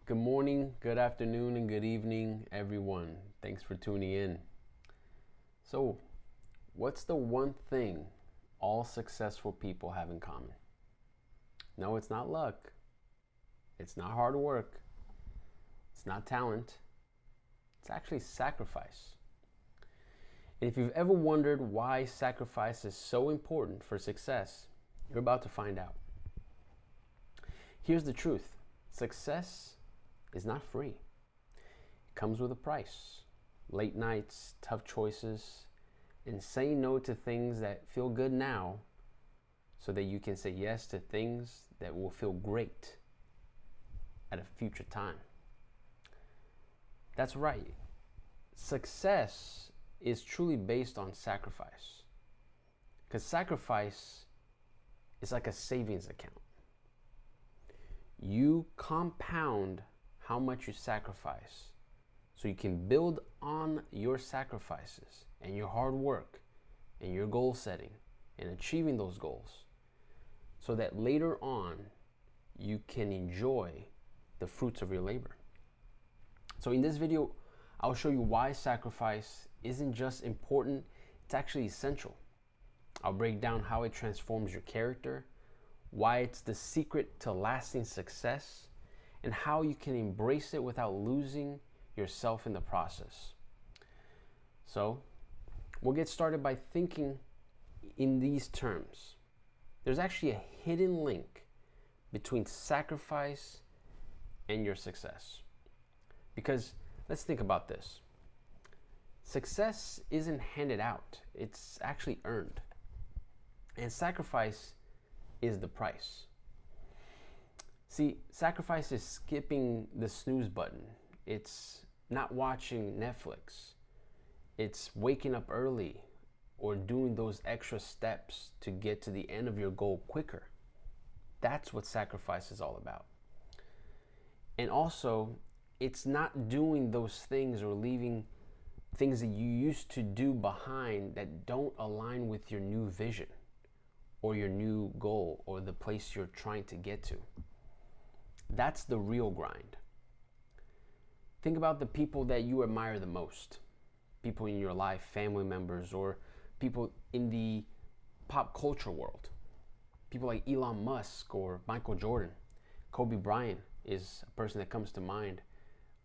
Good morning, good afternoon, and good evening, everyone. Thanks for tuning in. So, what's the one thing all successful people have in common? No, it's not luck. It's not hard work. It's not talent. It's actually sacrifice. And if you've ever wondered why sacrifice is so important for success, you're about to find out. Here's the truth. Success is not free. It comes with a price. Late nights, tough choices, and saying no to things that feel good now so that you can say yes to things that will feel great at a future time. That's right. Success is truly based on sacrifice. Because sacrifice is like a savings account. You compound how much you sacrifice so you can build on your sacrifices and your hard work and your goal setting and achieving those goals so that later on you can enjoy the fruits of your labor. So in this video, I'll show you why sacrifice isn't just important, it's actually essential. I'll break down how it transforms your character, why it's the secret to lasting success, and how you can embrace it without losing yourself in the process. So, we'll get started by thinking in these terms. There's actually a hidden link between sacrifice and your success. Because let's think about this. Success isn't handed out, it's actually earned. And sacrifice is the price. See, sacrifice is skipping the snooze button. It's not watching Netflix. It's waking up early or doing those extra steps to get to the end of your goal quicker. That's what sacrifice is all about. And also, it's not doing those things or leaving things that you used to do behind that don't align with your new vision or your new goal or the place you're trying to get to. That's the real grind. Think about the people that you admire the most. People in your life, family members, or people in the pop culture world. People like Elon Musk or Michael Jordan. Kobe Bryant is a person that comes to mind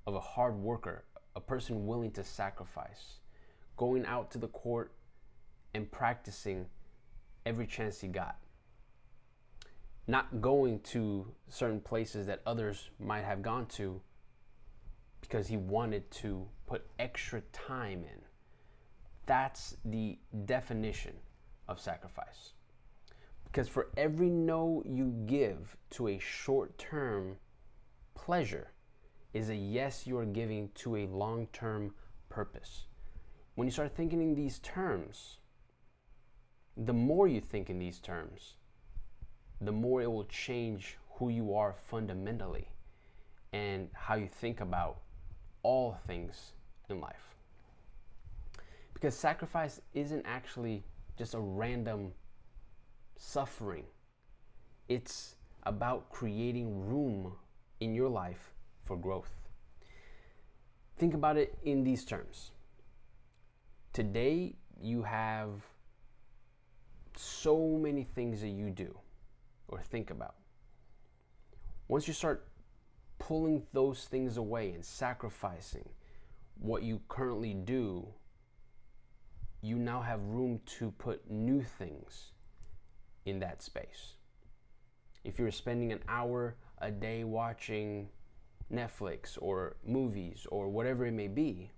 of a hard worker, a person willing to sacrifice, going out to the court and practicing every chance he got. Not going to certain places that others might have gone to because he wanted to put extra time in. That's the definition of sacrifice. Because for every no you give to a short-term pleasure is a yes you are giving to a long-term purpose. When you start thinking in these terms, the more you think in these terms, the more it will change who you are fundamentally and how you think about all things in life. Because sacrifice isn't actually just a random suffering. It's about creating room in your life for growth. Think about it in these terms. Today, you have so many things that you do or think about. Once you start pulling those things away and sacrificing what you currently do, you now have room to put new things in that space. If you're spending an hour a day watching Netflix or movies or whatever it may be,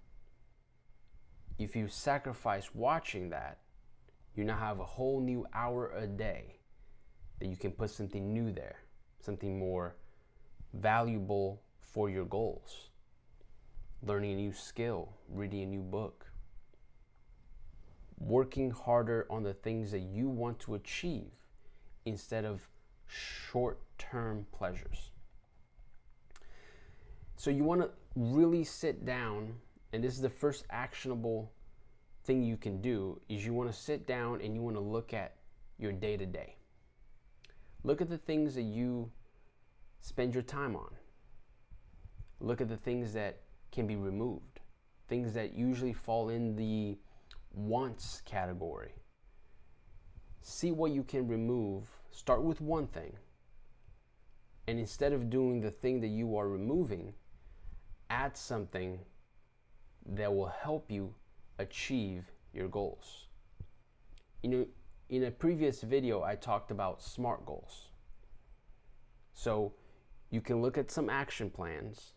if you sacrifice watching that, you now have a whole new hour a day that you can put something new there, something more valuable for your goals. Learning a new skill, reading a new book, working harder on the things that you want to achieve instead of short-term pleasures. So you want to really sit down, and this is the first actionable thing you can do, is you want to sit down and you want to look at your day-to-day. Look at the things that you spend your time on. Look at the things that can be removed, things that usually fall in the wants category. See what you can remove. Start with one thing. And instead of doing the thing that you are removing, add something that will help you achieve your goals. You know, in a previous video, I talked about SMART goals. So you can look at some action plans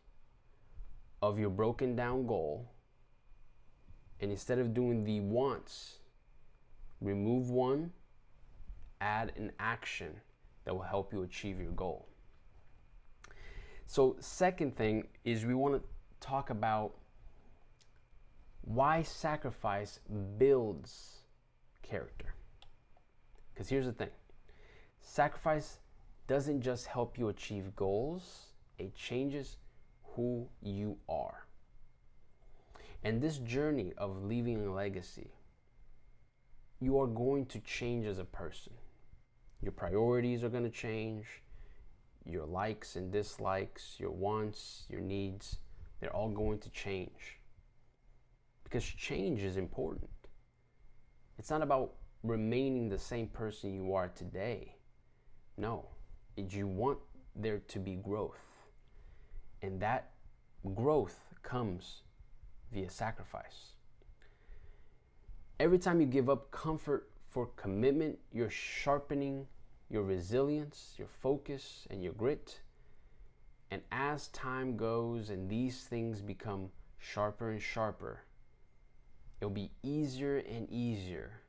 of your broken down goal, and instead of doing the wants, remove one, add an action that will help you achieve your goal. So second thing is we want to talk about why sacrifice builds character. Because here's the thing. Sacrifice doesn't just help you achieve goals, it changes who you are. And this journey of leaving a legacy, you are going to change as a person. Your priorities are going to change. Your likes and dislikes, your wants, your needs, they're all going to change. Because change is important. It's not about remaining the same person you are today. No, you want there to be growth. And that growth comes via sacrifice. Every time you give up comfort for commitment, you're sharpening your resilience, your focus, and your grit. And as time goes and these things become sharper and sharper, it'll be easier and easier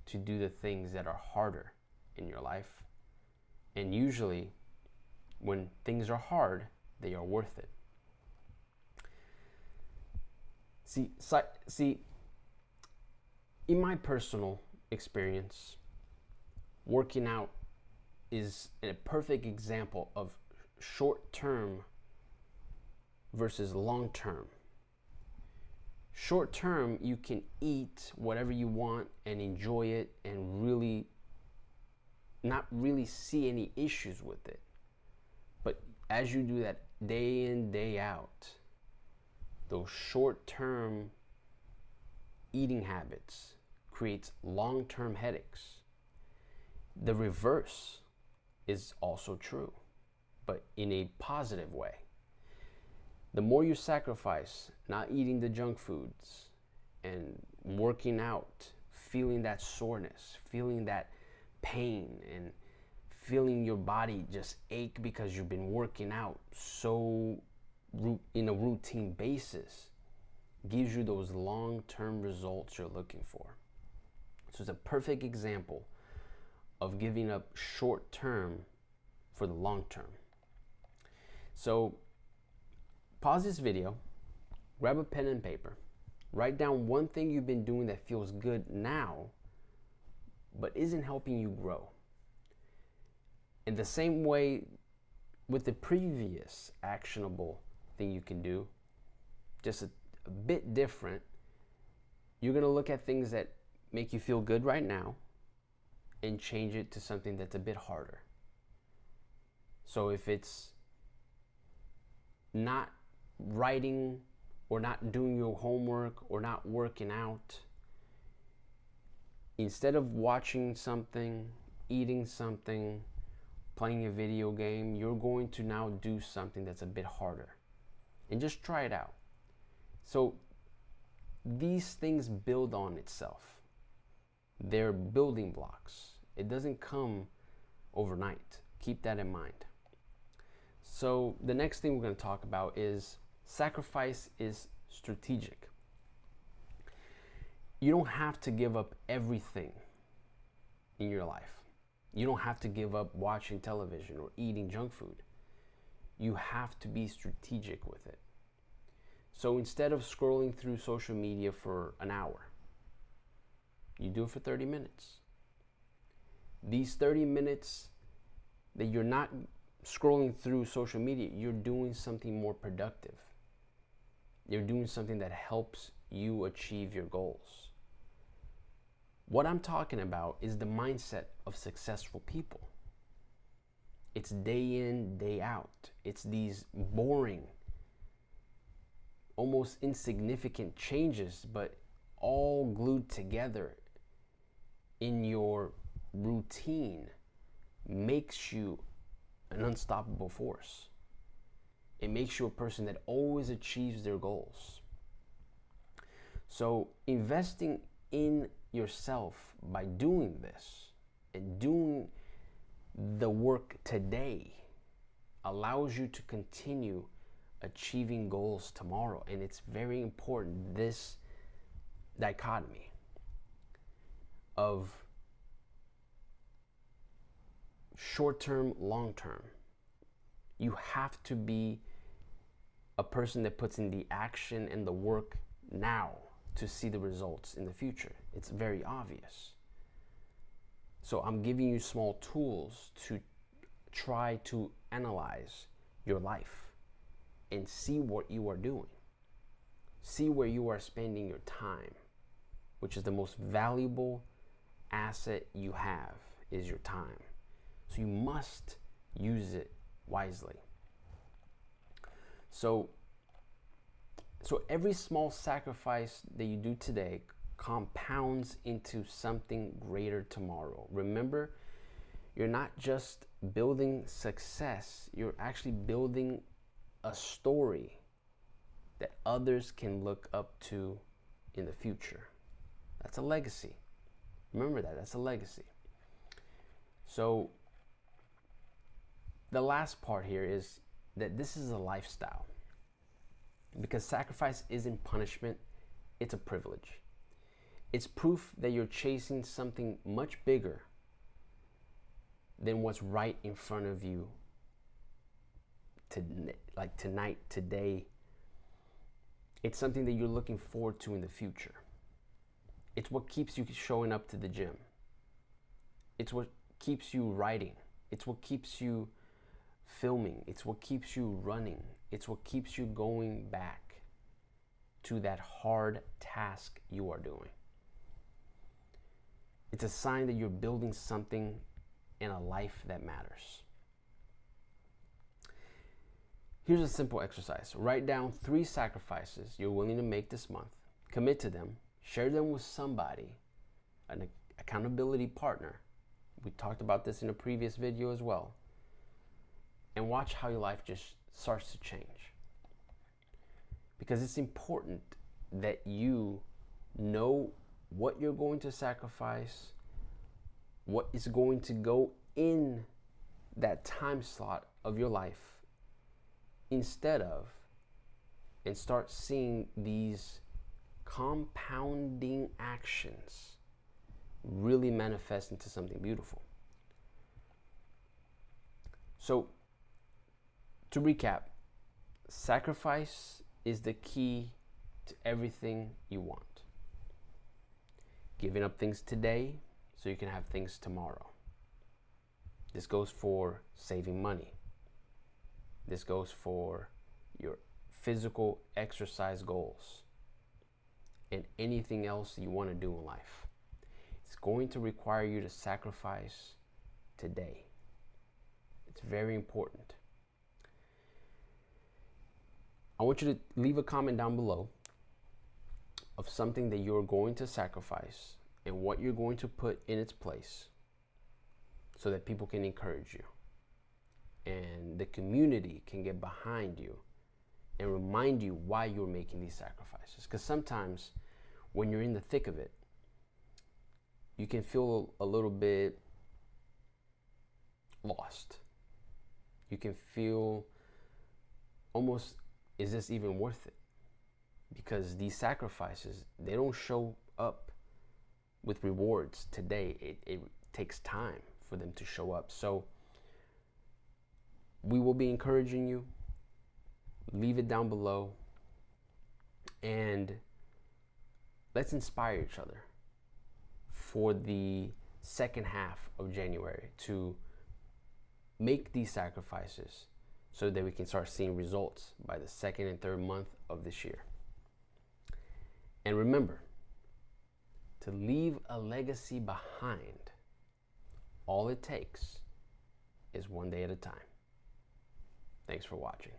to do the things that are harder in your life. And usually, when things are hard, they are worth it. See, in my personal experience, working out is a perfect example of short-term versus long-term. Short-term, you can eat whatever you want and enjoy it and really not really see any issues with it. But as you do that day in, day out, those short-term eating habits creates long-term headaches. The reverse is also true, but in a positive way. The more you sacrifice not eating the junk foods and working out, feeling that soreness, feeling that pain, and feeling your body just ache because you've been working out so in a routine basis, gives you those long-term results you're looking for. So it's a perfect example of giving up short-term for the long-term. So pause this video, grab a pen and paper, write down one thing you've been doing that feels good now, but isn't helping you grow. In the same way with the previous actionable thing you can do, just a bit different, you're going to look at things that make you feel good right now and change it to something that's a bit harder. So if it's not writing or not doing your homework or not working out, instead of watching something, eating something, playing a video game, you're going to now do something that's a bit harder. And just try it out. So these things build on itself. They're building blocks. It doesn't come overnight. Keep that in mind. So the next thing we're going to talk about is sacrifice is strategic. You don't have to give up everything in your life. You don't have to give up watching television or eating junk food. You have to be strategic with it. So instead of scrolling through social media for an hour, you do it for 30 minutes. These 30 minutes that you're not scrolling through social media, you're doing something more productive. You're doing something that helps you achieve your goals. What I'm talking about is the mindset of successful people. It's day in, day out. It's these boring almost insignificant changes, but all glued together in your routine makes you an unstoppable force. It makes you a person that always achieves their goals. So investing in yourself by doing this and doing the work today allows you to continue achieving goals tomorrow. And it's very important, this dichotomy of short-term, long-term. You have to be a person that puts in the action and the work now to see the results in the future. It's very obvious. So I'm giving you small tools to try to analyze your life and see what you are doing. See where you are spending your time, which is the most valuable asset you have, is your time. So you must use it wisely. So every small sacrifice that you do today compounds into something greater tomorrow. Remember, you're not just building success, you're actually building a story that others can look up to in the future. That's a legacy. Remember that, that's a legacy. So the last part here is that this is a lifestyle, because sacrifice isn't punishment, it's a privilege. It's proof that you're chasing something much bigger than what's right in front of you like tonight, today. It's something that you're looking forward to in the future. It's what keeps you showing up to the gym. It's what keeps you writing. It's what keeps you filming. It's what keeps you running. It's what keeps you going back to that hard task you are doing. It's a sign that you're building something in a life that matters. Here's a simple exercise. Write down 3 sacrifices you're willing to make this month. Commit to them. Share them with somebody, an accountability partner. We talked about this in a previous video as well. And watch how your life just starts to change. Because it's important that you know what you're going to sacrifice, what is going to go in that time slot of your life, instead of, and start seeing these compounding actions really manifest into something beautiful. So, to recap, sacrifice is the key to everything you want. Giving up things today so you can have things tomorrow. This goes for saving money. This goes for your physical exercise goals and anything else you want to do in life. It's going to require you to sacrifice today. It's very important. I want you to leave a comment down below of something that you're going to sacrifice and what you're going to put in its place so that people can encourage you and the community can get behind you and remind you why you're making these sacrifices. Because sometimes when you're in the thick of it, you can feel a little bit lost. You can feel almost, is this even worth it? Because these sacrifices, they don't show up with rewards today. It takes time for them to show up. So we will be encouraging you. Leave it down below. And let's inspire each other for the second half of January to make these sacrifices so that we can start seeing results by the second and third month of this year. And remember, to leave a legacy behind, all it takes is one day at a time. Thanks for watching.